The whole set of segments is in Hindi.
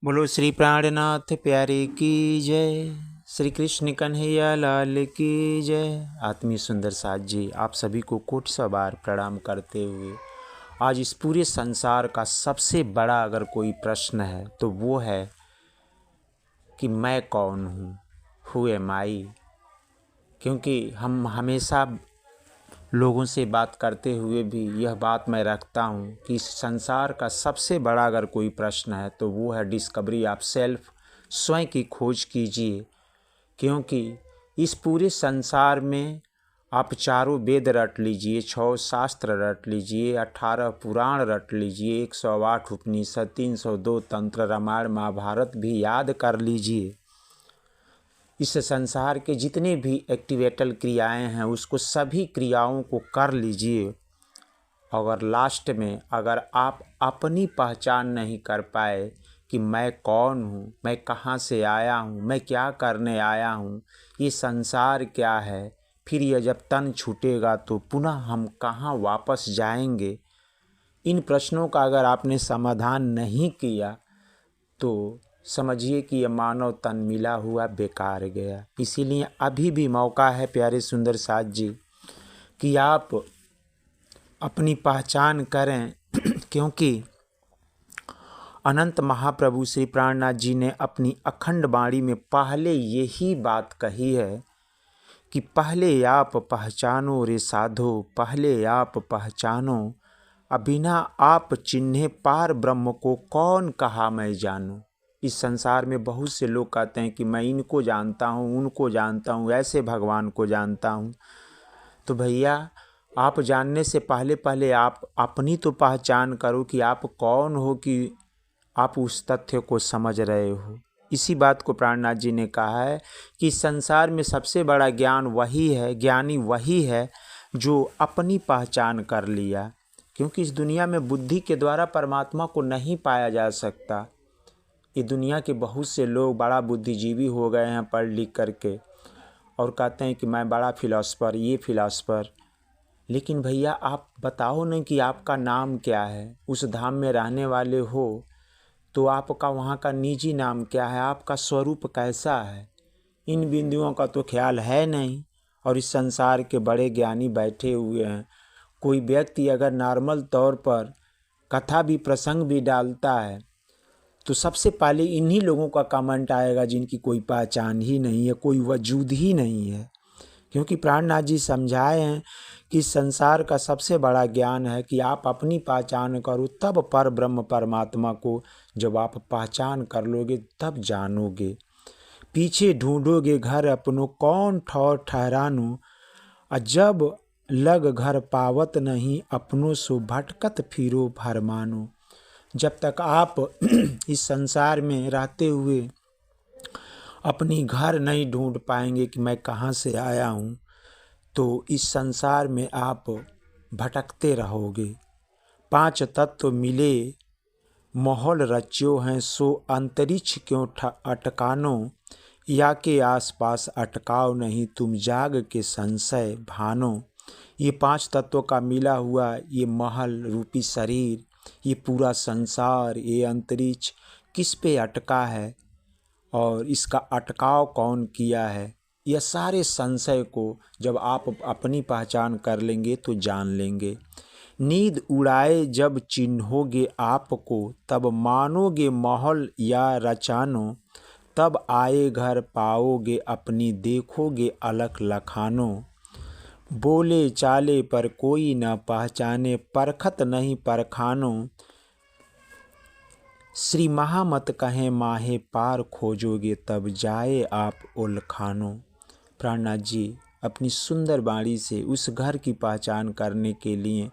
बोलो श्री प्राणनाथ प्यारे की जय। श्री कृष्ण कन्हैया लाल की जय। आत्मीय सुंदर साथ जी, आप सभी को कोटि सौ बार प्रणाम करते हुए आज इस पूरे संसार का सबसे बड़ा अगर कोई प्रश्न है तो वो है कि मैं कौन हूँ, हु एम आई। क्योंकि हम हमेशा लोगों से बात करते हुए भी यह बात मैं रखता हूँ कि इस संसार का सबसे बड़ा अगर कोई प्रश्न है तो वो है डिस्कवरी ऑफ सेल्फ। स्वयं की खोज कीजिए, क्योंकि इस पूरे संसार में आप चारों वेद रट लीजिए, 6 शास्त्र रट लीजिए, 18 पुराण रट लीजिए, 108 उपनिषद, 302 तंत्र, रामायण महाभारत भी याद कर लीजिए। इस संसार के जितने भी एक्टिवेटल क्रियाएं हैं उसको सभी क्रियाओं को कर लीजिए। अगर लास्ट में अगर आप अपनी पहचान नहीं कर पाए कि मैं कौन हूँ, मैं कहाँ से आया हूँ, मैं क्या करने आया हूँ, ये संसार क्या है, फिर यह जब तन छूटेगा तो पुनः हम कहाँ वापस जाएंगे, इन प्रश्नों का अगर आपने समाधान नहीं किया तो समझिए कि यह मानव तन मिला हुआ बेकार गया। इसीलिए अभी भी मौका है प्यारे सुंदर साथ जी कि आप अपनी पहचान करें क्योंकि अनंत महाप्रभु श्री प्राणनाथ जी ने अपनी अखंड वाणी में पहले यही बात कही है कि पहले आप पहचानो रे साधो, पहले आप पहचानो, अबिना आप चिन्हे पार ब्रह्म को कौन कहा मैं जानूं। इस संसार में बहुत से लोग कहते हैं कि मैं इनको जानता हूँ, उनको जानता हूँ, ऐसे भगवान को जानता हूँ। तो भैया, आप जानने से पहले पहले आप अपनी तो पहचान करो कि आप कौन हो, कि आप उस तथ्य को समझ रहे हो। इसी बात को प्राणनाथ जी ने कहा है कि संसार में सबसे बड़ा ज्ञान वही है, ज्ञानी वही है जो अपनी पहचान कर लिया। क्योंकि इस दुनिया में बुद्धि के द्वारा परमात्मा को नहीं पाया जा सकता। ये दुनिया के बहुत से लोग बड़ा बुद्धिजीवी हो गए हैं पढ़ लिख करके और कहते हैं कि मैं बड़ा फिलॉसफर, ये फिलॉसफर। लेकिन भैया आप बताओ ना कि आपका नाम क्या है। उस धाम में रहने वाले हो तो आपका वहाँ का निजी नाम क्या है, आपका स्वरूप कैसा है, इन बिंदुओं का तो ख्याल है नहीं। और इस संसार के बड़े ज्ञानी बैठे हुए हैं। कोई व्यक्ति अगर नॉर्मल तौर पर कथा भी प्रसंग भी डालता है तो सबसे पहले इन्हीं लोगों का कमेंट आएगा जिनकी कोई पहचान ही नहीं है, कोई वजूद ही नहीं है। क्योंकि प्राणनाथ जी समझाए हैं कि संसार का सबसे बड़ा ज्ञान है कि आप अपनी पहचान करो, तब पर ब्रह्म परमात्मा को जब आप पहचान कर लोगे तब जानोगे। पीछे ढूंढोगे घर अपनों, कौन ठौर ठहरानो, जब लग घर पावत नहीं अपनों, सो भटकत फिरो भरमानो। जब तक आप इस संसार में रहते हुए अपनी घर नहीं ढूंढ पाएंगे कि मैं कहाँ से आया हूँ, तो इस संसार में आप भटकते रहोगे। 5 तत्व मिले माहौल रच्यो हैं, सो अंतरिक्ष क्यों अटकानो, या के आसपास अटकाओ नहीं तुम जाग के संशय भानो। ये 5 तत्वों का मिला हुआ ये महल रूपी शरीर, ये पूरा संसार, ये अंतरिक्ष किस पे अटका है और इसका अटकाव कौन किया है, यह सारे संशय को जब आप अपनी पहचान कर लेंगे तो जान लेंगे। नींद उड़ाए जब चिन्होगे आपको, तब मानोगे माहौल या रचानो, तब आए घर पाओगे अपनी देखोगे अलख लखानो। बोले चाले पर कोई न पहचाने, परखत नहीं परखानो, श्री महामत कहें माहे पार खोजोगे, तब जाए आप उलखानो। प्राणनाथ जी अपनी सुंदर वाणी से उस घर की पहचान करने के लिए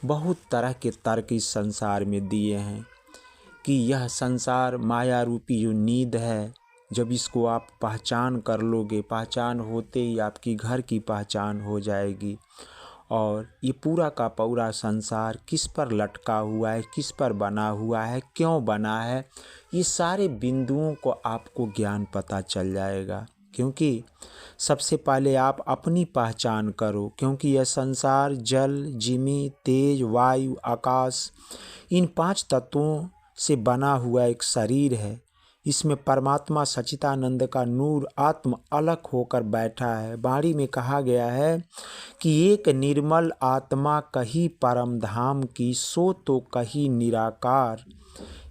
बहुत तरह के तर्क इस संसार में दिए हैं कि यह संसार माया रूपी जो नींद है, जब इसको आप पहचान कर लोगे, पहचान होते ही आपकी घर की पहचान हो जाएगी। और ये पूरा का पूरा संसार किस पर लटका हुआ है, किस पर बना हुआ है, क्यों बना है, ये सारे बिंदुओं को आपको ज्ञान पता चल जाएगा। क्योंकि सबसे पहले आप अपनी पहचान करो, क्योंकि यह संसार जल, जिमी, तेज, वायु, आकाश, इन 5 तत्वों से बना हुआ एक शरीर है। इसमें परमात्मा सच्चिदानंद का नूर आत्म अलग होकर बैठा है। वाणी में कहा गया है कि एक निर्मल आत्मा कही परम धाम की, सो तो कही निराकार।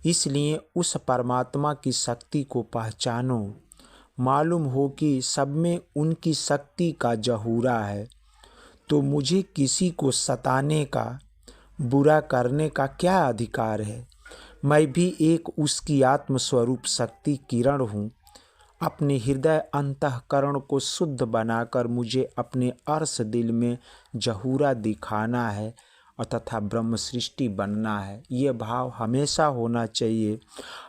इसलिए उस परमात्मा की शक्ति को पहचानो। मालूम हो कि सब में उनकी शक्ति का जहूरा है, तो मुझे किसी को सताने का, बुरा करने का क्या अधिकार है। मैं भी एक उसकी आत्मस्वरूप शक्ति किरण हूँ। अपने हृदय अंतःकरण को शुद्ध बनाकर मुझे अपने अर्श दिल में जहूरा दिखाना है और तथा ब्रह्म सृष्टि बनना है। ये भाव हमेशा होना चाहिए।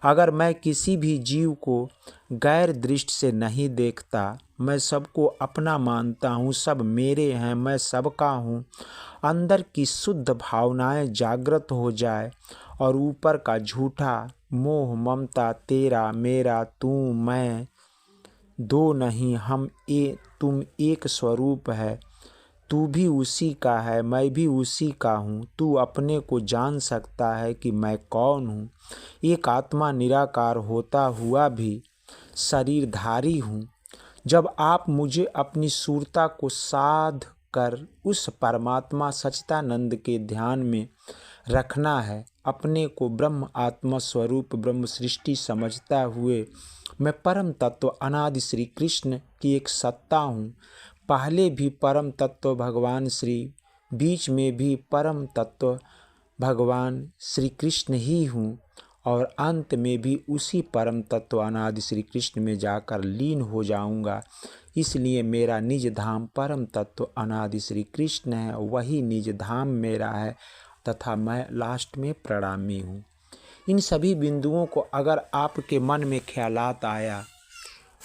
अगर मैं किसी भी जीव को गैर दृष्टि से नहीं देखता, मैं सबको अपना मानता हूँ, सब मेरे हैं, मैं सबका हूँ, अंदर की शुद्ध भावनाएं जागृत हो जाए और ऊपर का झूठा मोह ममता, तेरा मेरा तू मैं दो नहीं, तुम एक स्वरूप है, तू भी उसी का है, मैं भी उसी का हूँ, तू अपने को जान सकता है कि मैं कौन हूँ। एक आत्मा निराकार होता हुआ भी शरीरधारी हूँ। जब आप मुझे अपनी सूरता को साध कर उस परमात्मा सच्चिदानंद के ध्यान में रखना है, अपने को ब्रह्म आत्मा स्वरूप ब्रह्म सृष्टि समझता हुए मैं परम तत्व अनादि श्री कृष्ण की एक सत्ता हूँ। पहले भी परम तत्व भगवान श्री, बीच में भी परम तत्व भगवान श्री कृष्ण ही हूँ और अंत में भी उसी परम तत्व अनादि श्री कृष्ण में जाकर लीन हो जाऊंगा। इसलिए मेरा निज धाम परम तत्व अनादि श्री कृष्ण है, वही निज धाम मेरा है तथा मैं लास्ट में प्रणामी हूँ। इन सभी बिंदुओं को अगर आपके मन में ख्यालात आया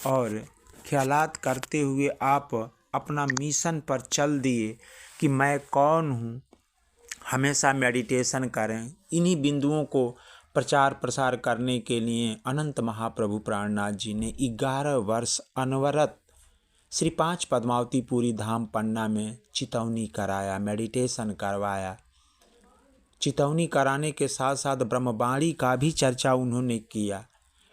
और ख्यालात करते हुए आप अपना मिशन पर चल दिए कि मैं कौन हूँ, हमेशा मेडिटेशन करें। इन्हीं बिंदुओं को प्रचार प्रसार करने के लिए अनंत महाप्रभु प्राणनाथ जी ने 11 वर्ष अनवरत श्री 5 पद्मावतीपुरी धाम पन्ना में चितौनी कराया, मेडिटेशन करवाया। चितौनी कराने के साथ साथ ब्रह्मवाणी का भी चर्चा उन्होंने किया।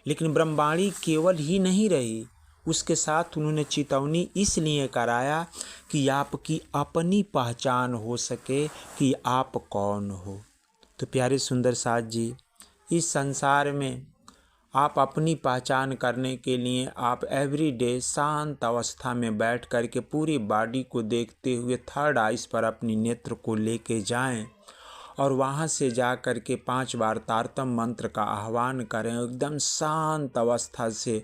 लेकिन ब्रह्मवाणी केवल ही नहीं रही, उसके साथ उन्होंने चितौनी इसलिए कराया कि आपकी अपनी पहचान हो सके कि आप कौन हो। तो प्यारे सुंदर साथ जी, इस संसार में आप अपनी पहचान करने के लिए आप एवरीडे शांत अवस्था में बैठ कर के पूरी बॉडी को देखते हुए थर्ड आइज पर अपनी नेत्र को लेके जाएं और वहाँ से जा कर के 5 बार तारतम मंत्र का आह्वान करें। एकदम शांत अवस्था से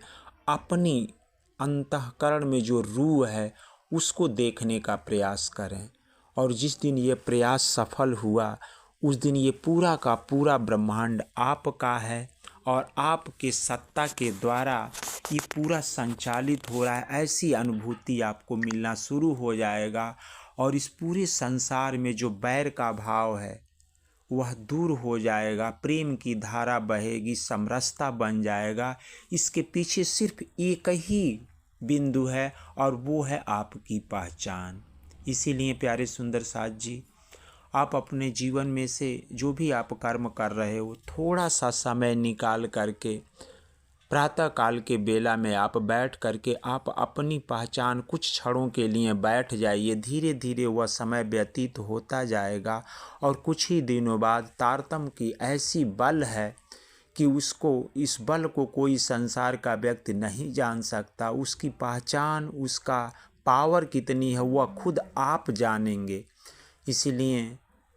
अपनी अंतःकरण में जो रूह है उसको देखने का प्रयास करें। और जिस दिन ये प्रयास सफल हुआ, उस दिन ये पूरा का पूरा ब्रह्मांड आपका है और आपके सत्ता के द्वारा ये पूरा संचालित हो रहा है। ऐसी अनुभूति आपको मिलना शुरू हो जाएगा और इस पूरे संसार में जो बैर का भाव है वह दूर हो जाएगा, प्रेम की धारा बहेगी, समरसता बन जाएगा। इसके पीछे सिर्फ एक ही बिंदु है और वो है आपकी पहचान। इसीलिए प्यारे सुंदर साथ जी, आप अपने जीवन में से जो भी आप कर्म कर रहे हो, थोड़ा सा समय निकाल करके प्रातः काल के बेला में आप बैठ करके आप अपनी पहचान कुछ क्षणों के लिए बैठ जाइए। धीरे धीरे वह समय व्यतीत होता जाएगा और कुछ ही दिनों बाद तारतम की ऐसी बल है कि इस बल को कोई संसार का व्यक्ति नहीं जान सकता। उसकी पहचान, उसका पावर कितनी है वह खुद आप जानेंगे। इसीलिए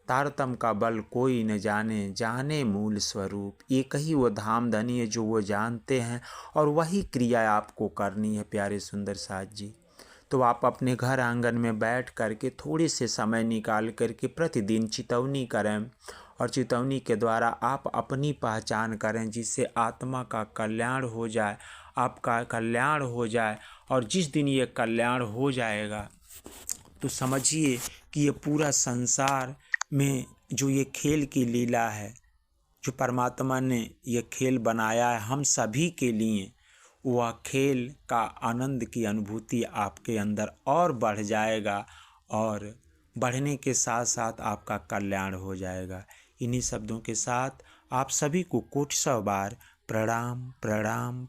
तारतम का बल कोई न जाने, जाने मूल स्वरूप। एक ही वो धाम धनी है जो वो जानते हैं और वही क्रिया आपको करनी है प्यारे सुंदर साथ जी। तो आप अपने घर आंगन में बैठ करके थोड़े से समय निकाल करके प्रतिदिन चितौनी करें और चितौनी के द्वारा आप अपनी पहचान करें, जिससे आत्मा का कल्याण हो जाए, आपका कल्याण हो जाए। और जिस दिन ये कल्याण हो जाएगा तो समझिए कि ये पूरा संसार में जो ये खेल की लीला है, जो परमात्मा ने ये खेल बनाया है हम सभी के लिए, वह खेल का आनंद की अनुभूति आपके अंदर और बढ़ जाएगा और बढ़ने के साथ साथ आपका कल्याण हो जाएगा। इन्हीं शब्दों के साथ आप सभी को कोटि सौ बार प्रणाम प्रणाम।